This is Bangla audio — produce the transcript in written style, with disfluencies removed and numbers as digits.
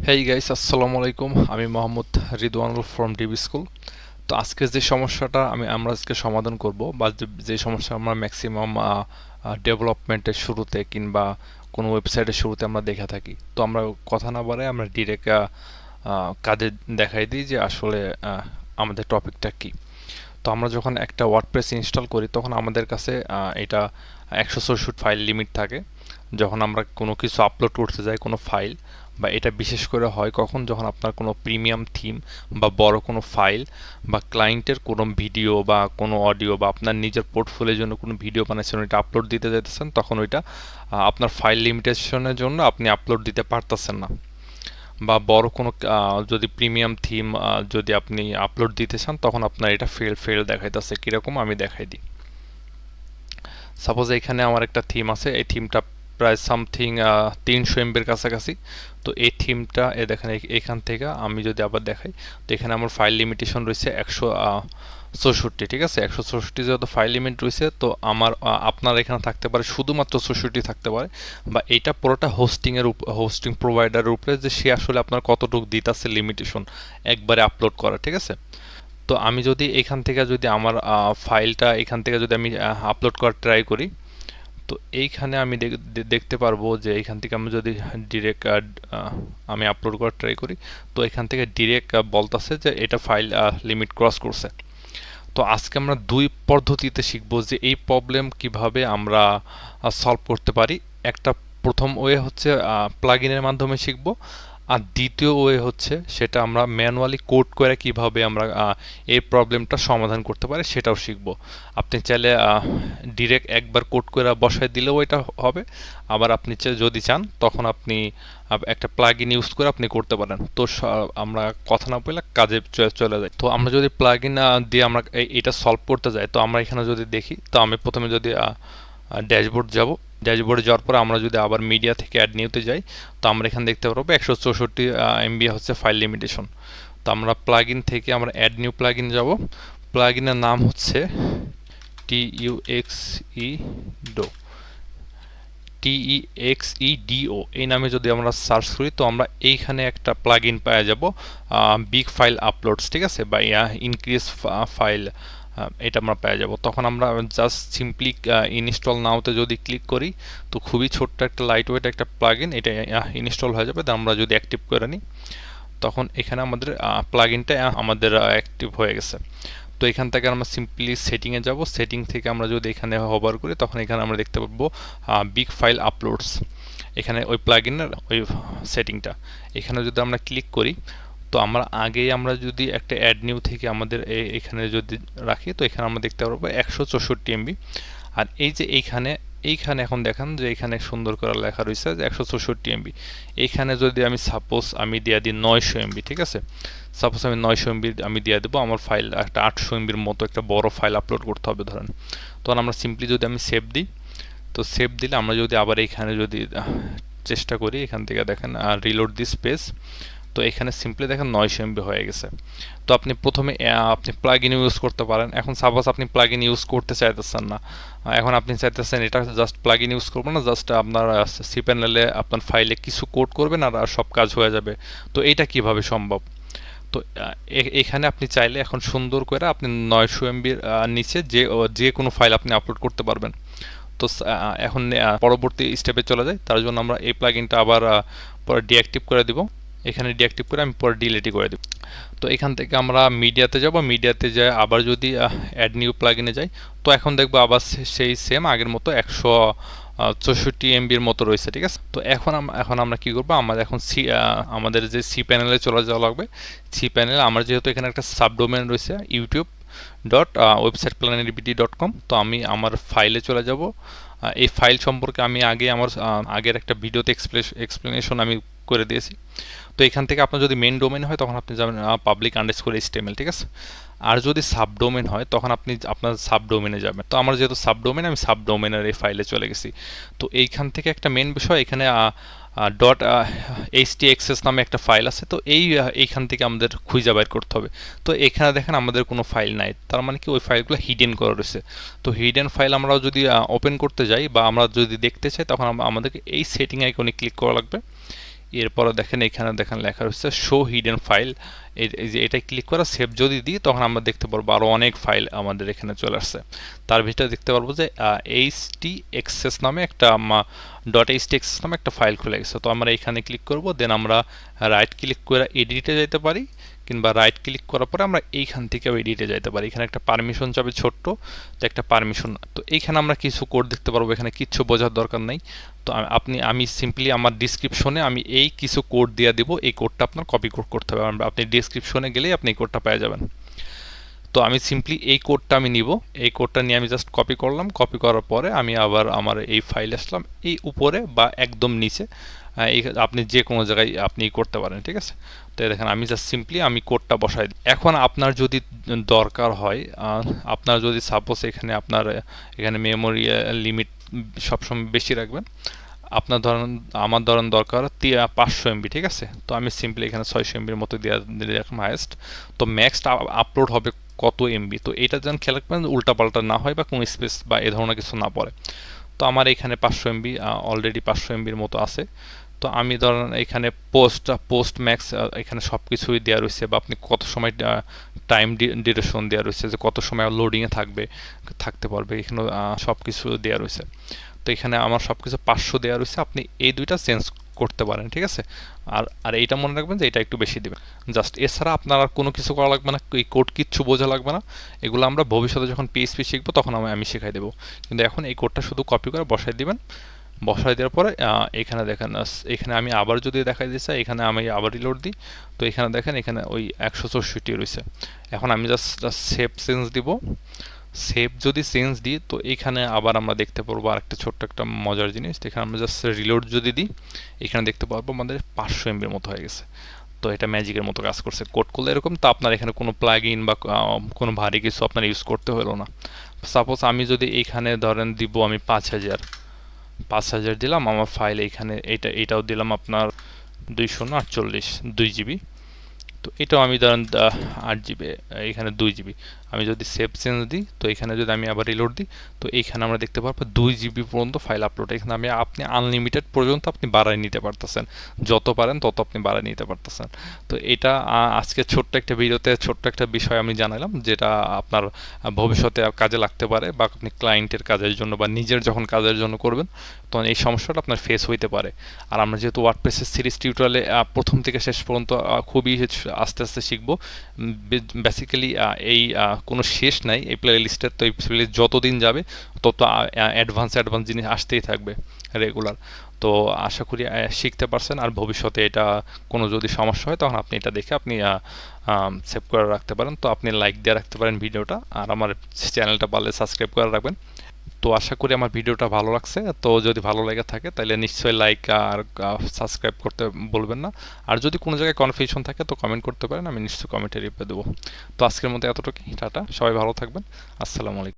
হেই গাইস, আসসালামু আলাইকুম। আমি Mohammad Ridwanul from DB school. তো আজকে যে সমস্যাটা আমরা আজকে সমাধান করব, বা যে সমস্যা আমরা ম্যাক্সিমাম ডেভেলপমেন্টের শুরুতে কিংবা কোনো ওয়েবসাইটের শুরুতে আমরা দেখে থাকি। তো আমরা কথা না বাড়াই আমরা ডিরেক্ট কাজে দেখাই দিই যে আসলে আমাদের টপিকটা কি। তো আমরা যখন একটা ওয়ার্ডপ্রেস ইনস্টল করি তখন আমাদের কাছে এটা 164 ফাইল লিমিট থাকে। যখন আমরা কোনো কিছু আপলোড করতে যাই, কোনো ফাইল, বা এটা বিশেষ করে হয় কখন, যখন আপনার কোনো প্রিমিয়াম থিম বা বড় কোনো ফাইল বা ক্লায়েন্টের কোনো ভিডিও বা কোনো অডিও বা আপনার নিজের পোর্টফোলিওর জন্য কোনো ভিডিও বানাচ্ছেন, ওইটা আপলোড দিতে যেতেছেন, তখন ওইটা আপনার ফাইল লিমিটেশনের জন্য আপনি আপলোড দিতে পারতেছেন না। বা বড় কোনো যদি প্রিমিয়াম থিম যদি আপনি আপলোড দিতে চান, তখন আপনার এটা ফেল দেখাইতেছে। কীরকম আমি দেখাই দিই। সাপোজ এখানে আমার একটা থিম আছে, এই থিমটা প্রায় সামথিং 300 এমবির কাছাকাছি। তো এই থিমটা দেখেন, এখান থেকে আমি যদি আবার দেখাই, তো এখানে আমার ফাইল লিমিটেশন রয়েছে 164। ঠিক আছে, 164 যেহেতু ফাইল লিমিট রয়েছে, তো আমার আপনার এখানে থাকতে পারে শুধুমাত্র 64 থাকতে পারে, বা এটা পুরোটা হোস্টিং প্রোভাইডারের উপরে, যে সে আসলে আপনার কতটুকু দিতেছে লিমিটেশন একবারে আপলোড করা। ঠিক আছে, তো আমি যদি এখান থেকে যদি আমার ফাইলটা এখান থেকে যদি আমি আপলোড করার ট্রাই করি, তো এইখানে আমি দেখতে পারবো যে এখান থেকে আমি যদি ডিরেক্ট আমি আপলোড করার ট্রাই করি, তো এখান থেকে ডিরেক্ট বলতেছে যে এটা ফাইল লিমিট ক্রস করছে। তো আজকে আমরা দুই পদ্ধতিতে শিখবো যে এই প্রবলেম কিভাবে আমরা সলভ করতে পারি। একটা প্রথম ওয়ে হচ্ছে প্লাগইনের মাধ্যমে শিখবো, আর দ্বিতীয় ওয়ে হচ্ছে সেটা আমরা ম্যানুয়ালি কোড করে কিভাবে আমরা এই প্রবলেমটা সমাধান করতে পারি সেটাও শিখব। আপনি চাইলে ডিরেক্ট একবার কোড করে বসায় দিলেও এটা হবে, আবার আপনি যদি চান তখন আপনি একটা প্লাগইন ইউজ করে আপনি করতে পারেন। তো আমরা কথা না বলে কাজে চলে যাই। তো আমরা যদি প্লাগইন দিয়ে আমরা এটা সলভ করতে যাই, তো আমরা এখানে যদি দেখি, তো আমি প্রথমে যদি ড্যাশবোর্ড যাব, ড্যাশবোর্ডে যাওয়ার পর আমরা যদি আবার মিডিয়া থেকে অ্যাড নিউতে যাই, তো আমরা এখানে দেখতে পারবো 164 এমবি হচ্ছে ফাইল লিমিটেশন। তো আমরা প্লাগইন থেকে আমরা অ্যাড নিউ প্লাগইন যাব। প্লাগইনের নাম হচ্ছে TUXEDO। এই নামে যদি আমরা সার্চ করি, তো আমরা এইখানে একটা প্লাগইন পাওয়া যাব, বিগ ফাইল আপলোডস। ঠিক আছে, বা ইনক্রিজ ফাইল, এটা আমরা পেয়ে যাব। তখন আমরা জাস্ট সিম্পলি ইনস্টল নাওতে যদি ক্লিক করি, তো খুবই ছোট্ট একটা লাইট ওয়েট একটা প্লাগইন, এটা ইনস্টল হয়ে যাবে। আমরা যদি অ্যাক্টিভ করে নিই, তখন এখানে আমাদের প্লাগইনটা আমাদের অ্যাক্টিভ হয়ে গেছে। তো এখান থেকে আমরা সিম্পলি সেটিংয়ে যাব। সেটিং থেকে আমরা যদি এখানে হোভার করি, তখন এখানে আমরা দেখতে পাবো বিগ ফাইল আপলোডস। এখানে ওই প্লাগইনের ওই সেটিংটা, এখানে যদি আমরা ক্লিক করি, তো আমরা যদি একটা অ্যাড নিউ থেকে আমাদের এখানে যদি রাখি, তো এখানে আমরা দেখতে পারবো 164 এমবি। আর এই যে এইখানে এখন দেখেন যে এখানে সুন্দর করে লেখা রয়েছে যে 164 এমবি। এইখানে যদি আমি সাপোজ আমি দিয়ে দিই 900 এমবি। ঠিক আছে, সাপোজ আমি 900 এমবি আমি দিয়ে দেবো। আমার ফাইল একটা 800 এমবির মতো একটা বড় ফাইল আপলোড করতে হবে ধরেন। তখন আমরা সিম্পলি যদি আমি সেভ দিই, তো সেভ দিলে আমরা যদি আবার এখানে যদি চেষ্টা করি, এখান থেকে দেখেন রিলোড দিস পেজ, তো এখানে সিম্পলি দেখেন 900 এমবি হয়ে গেছে। তো আপনি প্রথমে আপনি প্লাগইন ইউজ করতে পারেন। এখন সাপোজ আপনি প্লাগইন ইউজ করতে চাইতেছেন না, এখন আপনি চাইতেছেন এটা জাস্ট প্লাগইন ইউজ করবেন না, জাস্ট আপনার সিপ্যানেলে আপনার ফাইলে কিছু কোড করবেন আর সব কাজ হয়ে যাবে। তো এটা কিভাবে সম্ভব? তো এখানে আপনি চাইলে এখন সুন্দর করে আপনি 900 এমবির নিচে যে কোনো ফাইল আপনি আপলোড করতে পারবেন। তো এখন পরবর্তী স্টেপে চলে যায়। তার জন্য আমরা এই প্লাগইনটা আবার পরে ডিঅ্যাক্টিভ করে দিব। এখানে ডিঅ্যাক্টিভ করে আমি পরে ডিলিটই করে দেব। তো এখান থেকে আমরা মিডিয়াতে যাব, মিডিয়াতে যাই আবার যদি অ্যাড নিউ প্লাগইনে যাই, তো এখন দেখবো আবার সেই সেম আগের মতো 164 এমবির মতো রয়েছে। ঠিক আছে, তো এখন আমরা কি করবো, আমাদের যে সি প্যানেলে চলে যাওয়া লাগবে। সি প্যানেলে আমার যেহেতু এখানে একটা সাবডোমেন রয়েছে youtube.websiteplaneribt.com, তো আমি আমার ফাইলে চলে যাব। এই ফাইল সম্পর্কে আমি আমার আগের একটা ভিডিওতে এক্সপ্লেনেশন আমি করে দিয়েছি। তো এখান থেকে আপনার যদি মেন ডোমেন হয়, তখন আপনি যাবেন public_html। ঠিক আছে, আর যদি সাবডোমেন হয়, তখন আপনি আপনার সাবডোমেনে যাবেন। তো আমার যেহেতু সাবডোমেন, আমি সাবডোমেনের এই ফাইলে চলে গেছি। তো এইখান থেকে একটা মেন বিষয়, এখানে .htxs নামে একটা ফাইল আছে। তো এইখান থেকে আমাদের খুঁজে বের করতে হবে। তো এখানে দেখেন আমাদের কোনো ফাইল নাই, তার মানে কি ওই ফাইলগুলো হিডেন করা রয়েছে। তো হিডেন ফাইল আমরা যদি ওপেন করতে যাই বা আমরা যদি দেখতে চাই, তখন আমাদেরকে এই সেটিং আইকনে ক্লিক করা লাগবে। এরপরে দেখেন এখানে দেখেন লেখা রয়েছে শো হিডেন ফাইল। এই যে এটা ক্লিক করে সেভ যদি দিই তখন আমরা দেখতে পারবো আরও অনেক ফাইল আমাদের এখানে চলে আসছে। তার ভিতরে দেখতে পারবো যে htxs নামে একটা .htxs নামে একটা ফাইল খুলে গেছে। তো আমরা এখানে ক্লিক করব, দেন আমরা রাইট ক্লিক করে এডিটে যেতে পারি, কিংবা রাইট ক্লিক করার পরে আমরা এইখান থেকেও এডিটে যেতে পারি। এখানে একটা পারমিশন যাবে ছোট্ট, যে একটা পারমিশন। তো এইখানে আমরা কিছু কোড দেখতে পারবো, এখানে কিচ্ছু বোঝার দরকার নেই। তো আমি সিম্পলি আমার ডিসক্রিপশনে আমি এই কিছু কোড দিয়ে দিব, এই কোডটা আপনার কপি করতে হবে। আপনি ডিসক্রিপশনে গেলেই আপনি এই কোডটা পেয়ে যাবেন। তো আমি সিম্পলি এই কোডটা আমি নিব, এই কোডটা নিয়ে আমি জাস্ট কপি করলাম। কপি করার পরে আমি আবার আমার এই ফাইল আসলাম, এই উপরে বা একদম নিচে আপনি যে কোনো জায়গায় আপনি করতে পারেন, ঠিক আছে। তো দেখেন আমি জাস্ট সিম্পলি আমি কোডটা বসাই দিই। এখন আপনার যদি দরকার হয়, আপনার যদি সাপোজ এখানে মেমোরি লিমিট সবসময় বেশি রাখবেন, আপনার ধরেন আমার দরকার 500 এমবি, ঠিক আছে। তো আমি সিম্পলি এখানে 600 এমবির মতো দিয়ে রাখলাম হাইয়েস্ট। তো ম্যাক্সড আপলোড হবে কত এমবি, তো এটা যেন খেয়াল রাখবেন উল্টাপাল্টা না হয় বা কোনো স্পেস বা এ ধরনের কিছু না পড়ে। তো আমার এখানে 500 এমবি অলরেডি 500 এমবির মতো আছে। তো আমি ধরেন এখানে পোস্ট ম্যাক্স এখানে সব কিছুই দেওয়া রয়েছে, বা আপনি কত সময় টাইম ডিউরেশন দেওয়া রয়েছে, যে কত সময় লোডিংয়ে থাকতে পারবে, এখানে সব কিছু দেওয়া রয়েছে। তো এখানে আমার সব কিছু 500 দেওয়া রয়েছে, আপনি এই দুইটা চেঞ্জ করতে পারেন, ঠিক আছে। আর এইটা মনে রাখবেন যে এটা একটু বেশি দেবেন জাস্ট। এছাড়া আপনার আর কোনো কিছু করা লাগবে না, এই কোড কিচ্ছু বোঝা লাগবে না। এগুলো আমরা ভবিষ্যতে যখন পিএইচপি শিখবো তখন আমি শেখাই দেবো। কিন্তু এখন এই কোডটা শুধু কপি করে বসাই দিবেন। বসাই দেওয়ার পরে এখানে দেখেন, এখানে আমি আবার যদি দেখাই দিচ্ছি, এখানে আমি আবার রিলোড দিই। তো এখানে দেখেন এখানে ওই 164 রয়েছে। এখন আমি জাস্ট সেভ চেঞ্জ দিব। সেভ যদি চেঞ্জ দিই তো এখানে আবার আমরা দেখতে পারবো আরেকটা ছোট্ট একটা মজার জিনিস। এখানে আমরা জাস্ট রিলোড যদি দিই, এখানে দেখতে পারবো আমাদের 500 এমবির মতো হয়ে গেছে। তো এটা ম্যাজিকের মতো কাজ করছে। কোড করলে এরকম, তো আপনার এখানে কোনো প্লাগ ইন বা কোনো ভারী কিছু আপনার ইউজ করতে হলো না। সাপোজ আমি যদি এইখানে ধরেন দিব আমি 5000 দিলাম, আমার ফাইল এইখানে এটাও দিলাম আপনার 248 2 জিবি। তো এটাও আমি ধরেন 8 জিবি, এখানে 2 জিবি। আমি যদি সেভ চেঞ্জ দিই, তো এখানে যদি আমি আবার রিলোড দিই, তো এইখানে আমরা দেখতে পারবো 2 জিবি পর্যন্ত ফাইল আপলোড। এখানে আপনি আনলিমিটেড পর্যন্ত আপনি বাড়ায় নিতে পারতেছেন, যত পারেন তত আপনি বাড়ায় নিতে পারতেছেন। তো এটা আজকে ছোট্ট একটা ভিডিওতে ছোট্ট একটা বিষয় আমি জানালাম, যেটা আপনার ভবিষ্যতে কাজে লাগতে পারে, বা আপনি ক্লায়েন্টের কাজের জন্য বা নিজের যখন কাজের জন্য করবেন তখন এই সমস্যাটা আপনার ফেস হইতে পারে। আর আমরা যেহেতু ওয়ার্ডপ্রেসের সিরিজ টিউটোরিয়ালে প্রথম থেকে শেষ পর্যন্ত খুবই আস্তে আস্তে শিখবো। বেসিক্যালি এই কোনো শেষ নাই এই প্লে লিস্টের। তো এই প্লে লিস্ট যতদিন যাবে তত অ্যাডভান্স জিনিস আসতেই থাকবে রেগুলার। তো আশা করি শিখতে পারছেন। আর ভবিষ্যতে এটা কোনো যদি সমস্যা হয় তখন আপনি এটা দেখে আপনি সেভ করে রাখতে পারেন। তো আপনি লাইক দিয়ে রাখতে পারেন ভিডিওটা, আর আমার চ্যানেলটা পারলে সাবস্ক্রাইব করে রাখবেন। তো আশা করি আমার ভিডিওটা ভালো লাগছে। তো যদি ভালো লেগে থাকে তাহলে নিশ্চয়ই লাইক আর সাবস্ক্রাইব করতে বলবেন না। আর যদি কোনো জায়গায় কনফিউশন থাকে তো কমেন্ট করতে পারেন, আমি নিশ্চয়ই কমেন্টে রিপ্লাই দেবো। তো আজকের মতো এতটুকুই, টাটা, সবাই ভালো থাকবেন। আসসালামু আলাইকুম।